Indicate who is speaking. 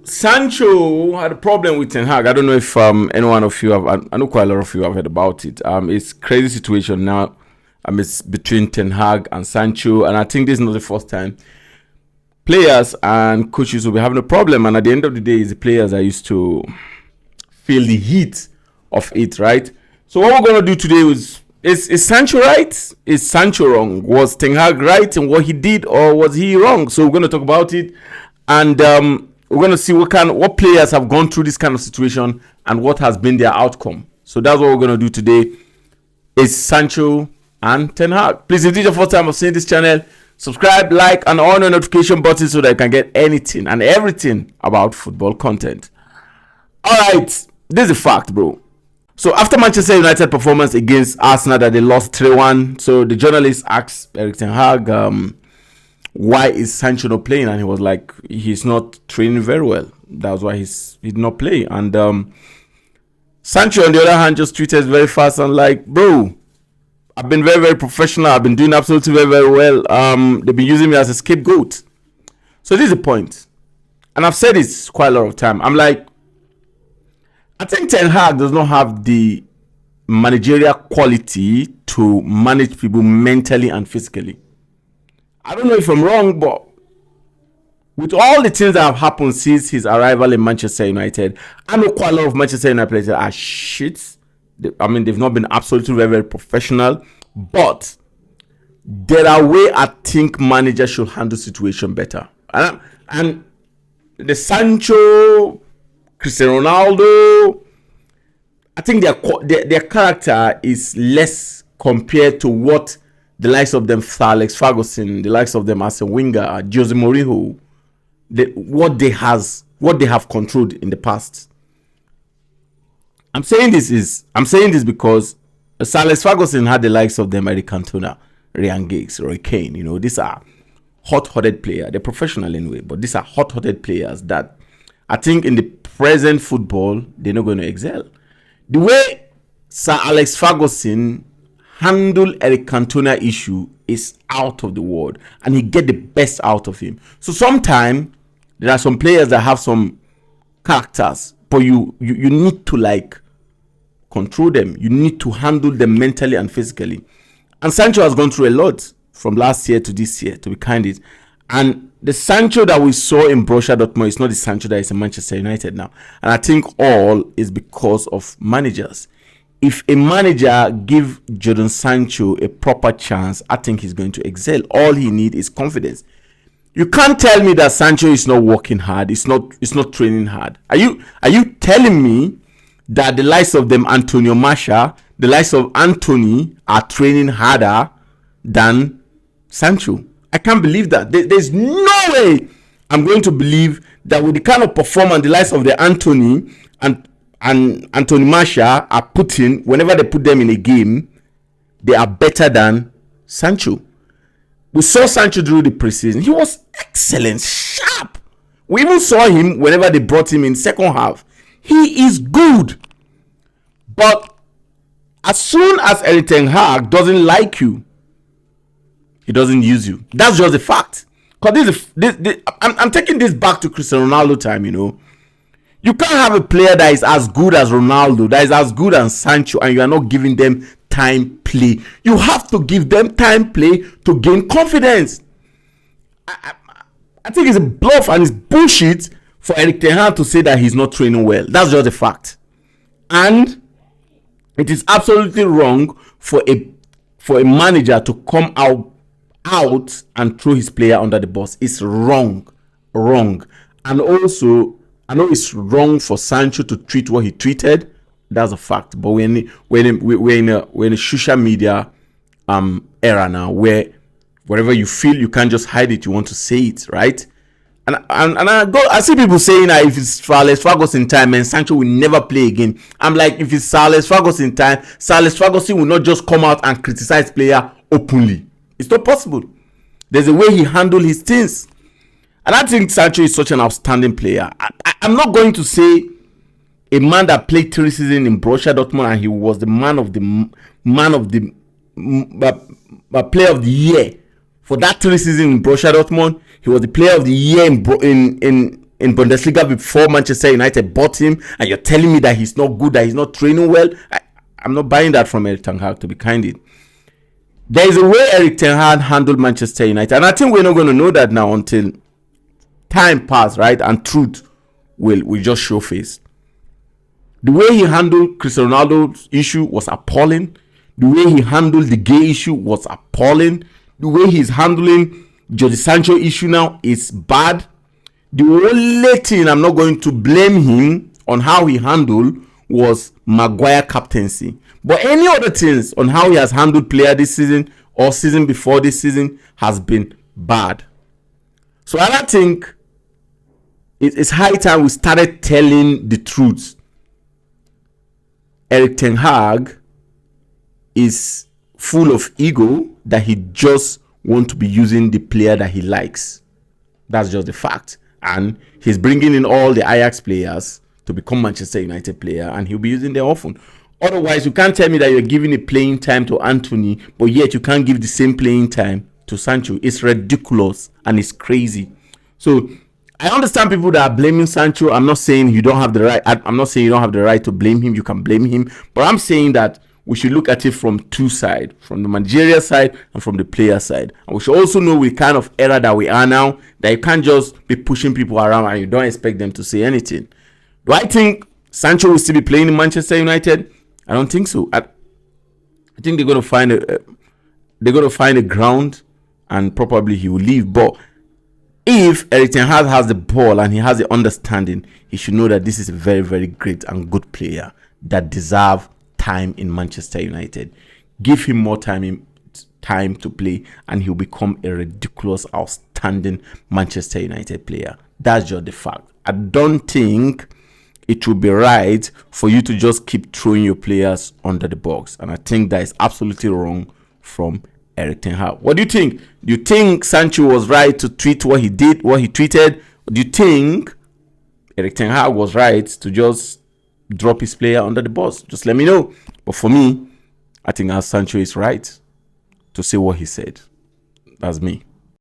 Speaker 1: Sancho had a problem with Ten Hag. I don't know if any one of you have. I know quite a lot of you have heard about it. It's crazy situation now. It's between Ten Hag and Sancho, and I think this is not the first time players and coaches will be having a problem. And at the end of the day, it's the players that used to feel the heat of it, right? So what we're gonna do today is Sancho right? Is Sancho wrong? Was Ten Hag right in what he did, or was he wrong? So we're gonna talk about it, and we're going to see what players have gone through this kind of situation and what has been their outcome. So that's what we're going to do today. Is Sancho and Ten Hag. Please, if this is your first time of seeing this channel, subscribe, like, and on the notification button so that you can get anything and everything about football content. Alright, this is a fact, bro. So after Manchester United performance against Arsenal that they lost 3-1, so the journalist asked Erik Ten Hag, why is Sancho not playing? And he was like, he's not training very well. That's why he did not play. And Sancho, on the other hand, just tweeted very fast and like, bro, I've been very, very professional. I've been doing absolutely very, very well. They've been using me as a scapegoat. So this is the point. And I've said this quite a lot of time. I'm like, I think Ten Hag does not have the managerial quality to manage people mentally and physically. I don't know if I'm wrong, but with all the things that have happened since his arrival in Manchester United, I know quite a lot of Manchester United players are shit. They've not been absolutely very, very professional. But there are ways I think managers should handle situation better. And the Sancho, Cristiano Ronaldo, I think their character is less compared to what the likes of them, Sir Alex Ferguson, the likes of them as a winger, Jose Mourinho, what they have controlled in the past. I'm saying this because Sir Alex Ferguson had the likes of them, Eric Cantona, Ryan Giggs, Roy Keane. You know, these are hot-headed players. They're professional anyway, but these are hot-headed players that I think in the present football they're not going to excel. The way Sir Alex Ferguson handle Eric Cantona issue is out of the world, and he get the best out of him. So sometimes there are some players that have some characters, but you need to like control them. You need to handle them mentally and physically. And Sancho has gone through a lot from last year to this year, to be candid. And the Sancho that we saw in Borussia Dortmund is not the Sancho that is in Manchester United now. And I think all is because of managers. If a manager give Jadon Sancho a proper chance, I think he's going to excel. All he needs is confidence. You can't tell me that Sancho is not working hard. It's not training hard. Are you telling me that the likes of them Antonio Martial, the likes of Anthony are training harder than Sancho? I can't believe that. There's no way I'm going to believe that with the kind of performance the likes of the Anthony and Anthony Martial are putting, whenever they put them in a game, they are better than Sancho. We saw Sancho during the preseason. He was excellent, sharp. We even saw him whenever they brought him in second half. He is good. But as soon as Erik Ten Hag doesn't like you, he doesn't use you. That's just the fact. Because I'm taking this back to Cristiano Ronaldo time, you know. You can't have a player that is as good as Ronaldo, that is as good as Sancho, and you are not giving them time play. You have to give them time play to gain confidence. I think it's a bluff and it's bullshit for Erik Ten Hag to say that he's not training well. That's just a fact. And it is absolutely wrong for a manager to come out and throw his player under the bus. It's wrong. And also, I know it's wrong for Sancho to tweet what he tweeted. That's a fact. But we're in a social media era now where whatever you feel, you can't just hide it. You want to say it, right? And I see people saying that if it's Sir Alex Ferguson time, and Sancho will never play again. I'm like, if it's Sir Alex Ferguson time, Sir Alex Ferguson will not just come out and criticize player openly. It's not possible. There's a way he handles his things. And I think Sancho is such an outstanding player. I'm not going to say a man that played 3 seasons in Borussia Dortmund and he was the player of the year for that 3 seasons in Borussia Dortmund. He was the player of the year in in Bundesliga before Manchester United bought him, and you're telling me that he's not good, that he's not training well. I'm not buying that from Erik ten Hag, to be candid. There is a way Erik ten Hag handled Manchester United, and I think we're not going to know that now until time pass, right? And truth will just show face. The way he handled Cristiano Ronaldo's issue was appalling. The way he handled the gay issue was appalling. The way he's handling Jordi Sancho issue now is bad. The only thing I'm not going to blame him on how he handled was Maguire captaincy. But any other things on how he has handled player this season or season before this season has been bad. So I think it's high time we started telling the truth. Erik ten Hag is full of ego that he just wants to be using the player that he likes. That's just the fact. And he's bringing in all the Ajax players to become Manchester United player, and he'll be using them often. Otherwise, you can't tell me that you're giving a playing time to Anthony, but yet you can't give the same playing time to Sancho. It's ridiculous and it's crazy. So I understand people that are blaming Sancho. I'm not saying you don't have the right. I'm not saying you don't have the right to blame him. You can blame him. But I'm saying that we should look at it from two sides, from the managerial side and from the player side. And we should also know the kind of era that we are now, that you can't just be pushing people around and you don't expect them to say anything. Do I think Sancho will still be playing in Manchester United? I don't think so. I think they're going to find a ground, and probably he will leave. But if Erik ten Hag has the ball and he has the understanding, he should know that this is a very, very great and good player that deserves time in Manchester United. Give him more time to play, and he'll become a ridiculous, outstanding Manchester United player. That's just the fact. I don't think it would be right for you to just keep throwing your players under the box, and I think that is absolutely wrong from Erik ten Hag. What do you think? Do you think Sancho was right to tweet what he did, what he tweeted? Or do you think Erik ten Hag was right to just drop his player under the bus? Just let me know. But for me, I think Sancho is right to say what he said. That's me.